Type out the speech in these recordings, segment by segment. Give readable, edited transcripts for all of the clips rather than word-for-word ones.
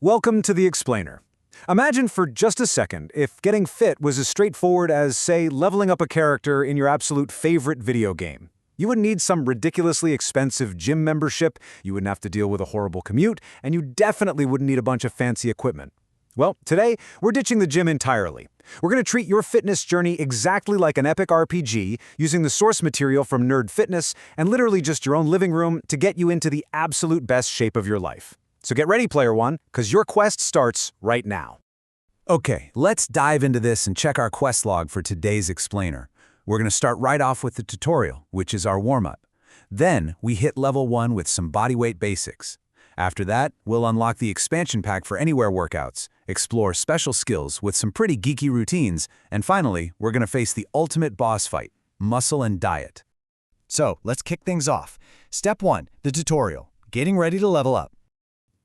Welcome to The Explainer. Imagine for just a second if getting fit was as straightforward as, say, leveling up a character in your absolute favorite video game. You wouldn't need some ridiculously expensive gym membership, you wouldn't have to deal with a horrible commute, and you definitely wouldn't need a bunch of fancy equipment. Well, today, we're ditching the gym entirely. We're going to treat your fitness journey exactly like an epic RPG, using the source material from Nerd Fitness and literally just your own living room to get you into the absolute best shape of your life. So get ready, Player One, because your quest starts right now. Okay, let's dive into this and check our quest log for today's explainer. We're going to start right off with the tutorial, which is our warm-up. Then, we hit level 1 with some bodyweight basics. After that, we'll unlock the expansion pack for Anywhere workouts, explore special skills with some pretty geeky routines, and finally, we're going to face the ultimate boss fight, muscle and diet. So, let's kick things off. Step 1, the tutorial, getting ready to level up.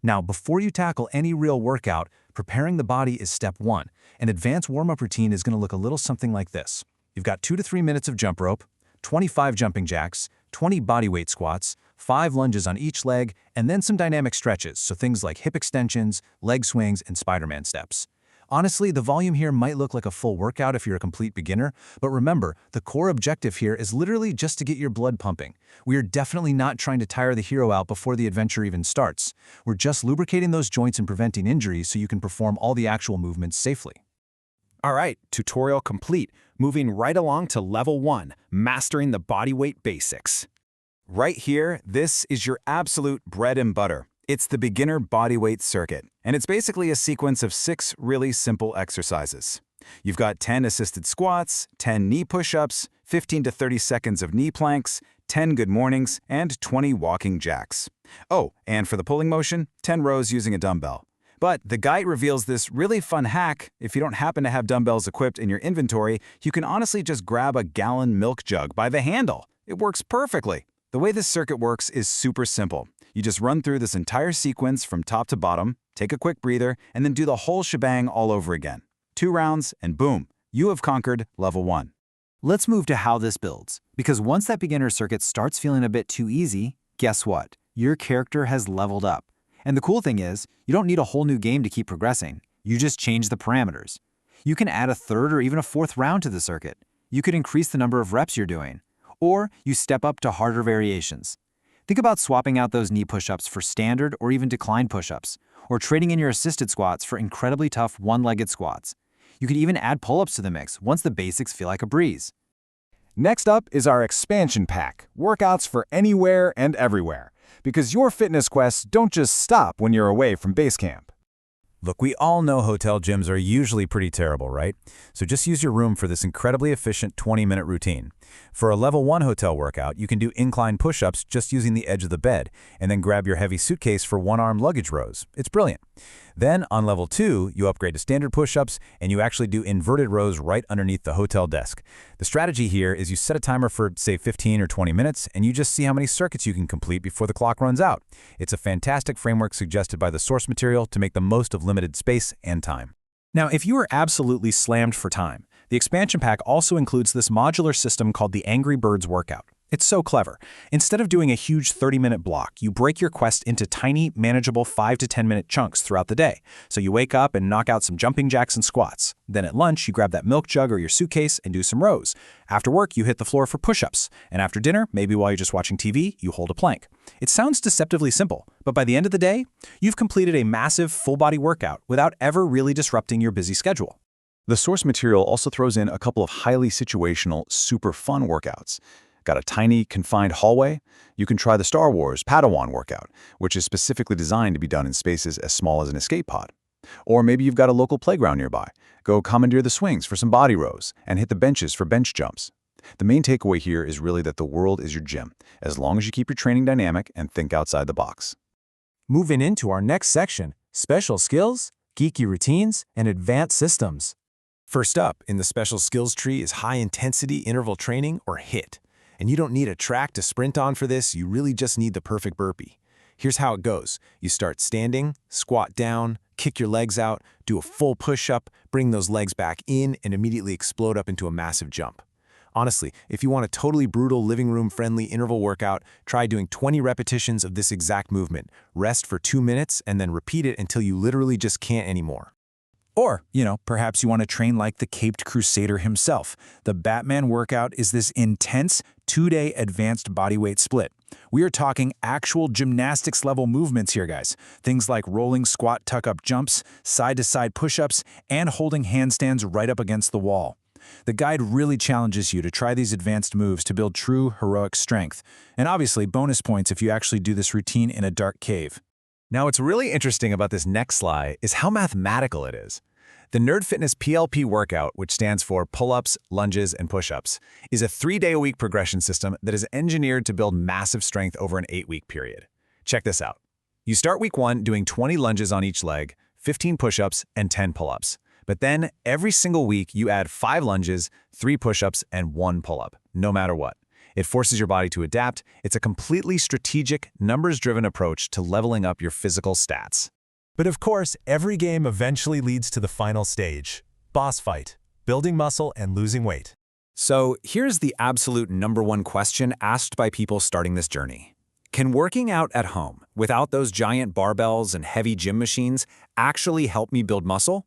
Now, before you tackle any real workout, preparing the body is step 1. An advanced warm-up routine is going to look a little something like this. You've got 2 to 3 minutes of jump rope, 25 jumping jacks, 20 bodyweight squats, 5 lunges on each leg, and then some dynamic stretches, so things like hip extensions, leg swings, and Spider-Man steps. Honestly, the volume here might look like a full workout if you're a complete beginner, but remember, the core objective here is literally just to get your blood pumping. We are definitely not trying to tire the hero out before the adventure even starts. We're just lubricating those joints and preventing injuries so you can perform all the actual movements safely. All right, tutorial complete. Moving right along to level 1, mastering the bodyweight basics. Right here, this is your absolute bread and butter. It's the beginner bodyweight circuit, and it's basically a sequence of 6 really simple exercises. You've got 10 assisted squats, 10 knee push-ups, 15 to 30 seconds of knee planks, 10 good mornings, and 20 walking jacks. Oh, and for the pulling motion, 10 rows using a dumbbell. But the guide reveals this really fun hack. If you don't happen to have dumbbells equipped in your inventory, you can honestly just grab a gallon milk jug by the handle. It works perfectly. The way this circuit works is super simple. You just run through this entire sequence from top to bottom, take a quick breather, and then do the whole shebang all over again. 2 rounds, and boom, you have conquered level 1. Let's move to how this builds, because once that beginner circuit starts feeling a bit too easy, guess what? Your character has leveled up. And the cool thing is, you don't need a whole new game to keep progressing. You just change the parameters. You can add a 3rd or even a 4th round to the circuit. You could increase the number of reps you're doing. Or you step up to harder variations. Think about swapping out those knee push-ups for standard or even decline push-ups, or trading in your assisted squats for incredibly tough one-legged squats. You could even add pull-ups to the mix once the basics feel like a breeze. Next up is our expansion pack, workouts for anywhere and everywhere. Because your fitness quests don't just stop when you're away from base camp. Look, we all know hotel gyms are usually pretty terrible, right? So just use your room for this incredibly efficient 20-minute routine. For a level 1 hotel workout, you can do incline push-ups just using the edge of the bed, and then grab your heavy suitcase for one-arm luggage rows. It's brilliant. Then, on level 2, you upgrade to standard push-ups, and you actually do inverted rows right underneath the hotel desk. The strategy here is you set a timer for, say, 15 or 20 minutes, and you just see how many circuits you can complete before the clock runs out. It's a fantastic framework suggested by the source material to make the most of limited space and time. Now, if you are absolutely slammed for time, the expansion pack also includes this modular system called the Angry Birds Workout. It's so clever. Instead of doing a huge 30-minute block, you break your quest into tiny, manageable 5 to 10-minute chunks throughout the day. So you wake up and knock out some jumping jacks and squats. Then at lunch, you grab that milk jug or your suitcase and do some rows. After work, you hit the floor for push-ups. And after dinner, maybe while you're just watching TV, you hold a plank. It sounds deceptively simple, but by the end of the day, you've completed a massive full-body workout without ever really disrupting your busy schedule. The source material also throws in a couple of highly situational, super fun workouts. Got a tiny, confined hallway? You can try the Star Wars Padawan workout, which is specifically designed to be done in spaces as small as an escape pod. Or maybe you've got a local playground nearby. Go commandeer the swings for some body rows and hit the benches for bench jumps. The main takeaway here is really that the world is your gym, as long as you keep your training dynamic and think outside the box. Moving into our next section, special skills, geeky routines, and advanced systems. First up in the special skills tree is high-intensity interval training, or HIIT. And you don't need a track to sprint on for this, you really just need the perfect burpee. Here's how it goes. You start standing, squat down, kick your legs out, do a full push-up, bring those legs back in, and immediately explode up into a massive jump. Honestly, if you want a totally brutal living room-friendly interval workout, try doing 20 repetitions of this exact movement. Rest for 2 minutes and then repeat it until you literally just can't anymore. Or, perhaps you want to train like the Caped Crusader himself. The Batman workout is this intense 2-day advanced bodyweight split. We are talking actual gymnastics-level movements here, guys. Things like rolling squat tuck-up jumps, side-to-side push-ups, and holding handstands right up against the wall. The guide really challenges you to try these advanced moves to build true heroic strength. And obviously, bonus points if you actually do this routine in a dark cave. Now, what's really interesting about this next slide is how mathematical it is. The Nerd Fitness PLP workout, which stands for pull-ups, lunges, and push-ups, is a 3-day-a-week progression system that is engineered to build massive strength over an 8-week period. Check this out. You start week 1 doing 20 lunges on each leg, 15 push-ups, and 10 pull-ups. But then, every single week, you add 5 lunges, 3 push-ups, and 1 pull-up, no matter what. It forces your body to adapt. It's a completely strategic, numbers-driven approach to leveling up your physical stats. But of course, every game eventually leads to the final stage, boss fight, building muscle and losing weight. So here's the absolute #1 question asked by people starting this journey. Can working out at home, without those giant barbells and heavy gym machines, actually help me build muscle?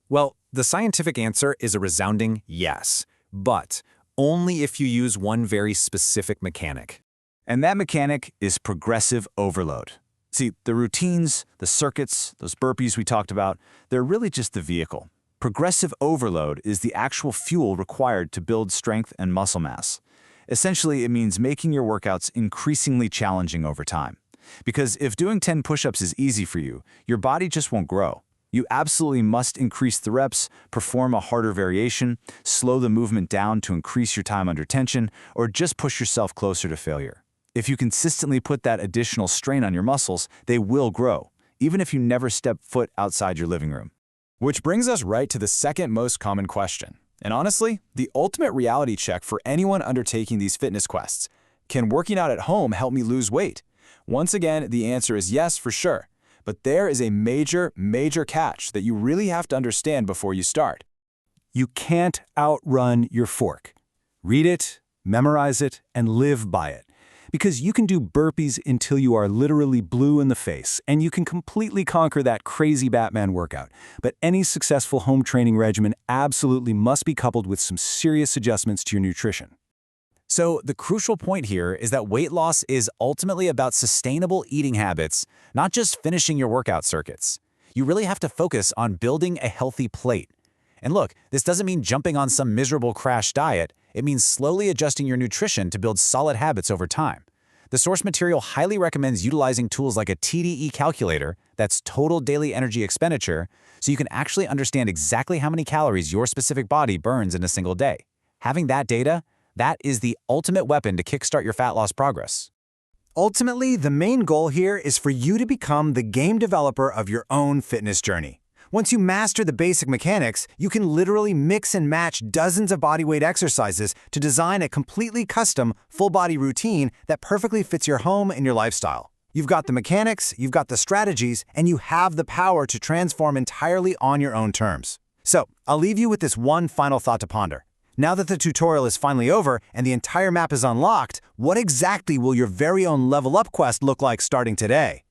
Well, the scientific answer is a resounding yes, but only if you use one very specific mechanic. And that mechanic is progressive overload. See, the routines, the circuits, those burpees we talked about, they're really just the vehicle. Progressive overload is the actual fuel required to build strength and muscle mass. Essentially, it means making your workouts increasingly challenging over time. Because if doing 10 push-ups is easy for you, your body just won't grow. You absolutely must increase the reps, perform a harder variation, slow the movement down to increase your time under tension, or just push yourself closer to failure. If you consistently put that additional strain on your muscles, they will grow, even if you never step foot outside your living room. Which brings us right to the second most common question. And honestly, the ultimate reality check for anyone undertaking these fitness quests. Can working out at home help me lose weight? Once again, the answer is yes for sure. But there is a major catch that you really have to understand before you start. You can't outrun your fork. Read it, memorize it, and live by it. Because you can do burpees until you are literally blue in the face, and you can completely conquer that crazy Batman workout. But any successful home training regimen absolutely must be coupled with some serious adjustments to your nutrition. So the crucial point here is that weight loss is ultimately about sustainable eating habits, not just finishing your workout circuits. You really have to focus on building a healthy plate. And look, this doesn't mean jumping on some miserable crash diet. It means slowly adjusting your nutrition to build solid habits over time. The source material highly recommends utilizing tools like a TDE calculator, that's total daily energy expenditure, so you can actually understand exactly how many calories your specific body burns in a single day. Having that data, that is the ultimate weapon to kickstart your fat loss progress. Ultimately, the main goal here is for you to become the game developer of your own fitness journey. Once you master the basic mechanics, you can literally mix and match dozens of bodyweight exercises to design a completely custom, full-body routine that perfectly fits your home and your lifestyle. You've got the mechanics, you've got the strategies, and you have the power to transform entirely on your own terms. So, I'll leave you with this one final thought to ponder. Now that the tutorial is finally over and the entire map is unlocked, what exactly will your very own Level Up quest look like starting today?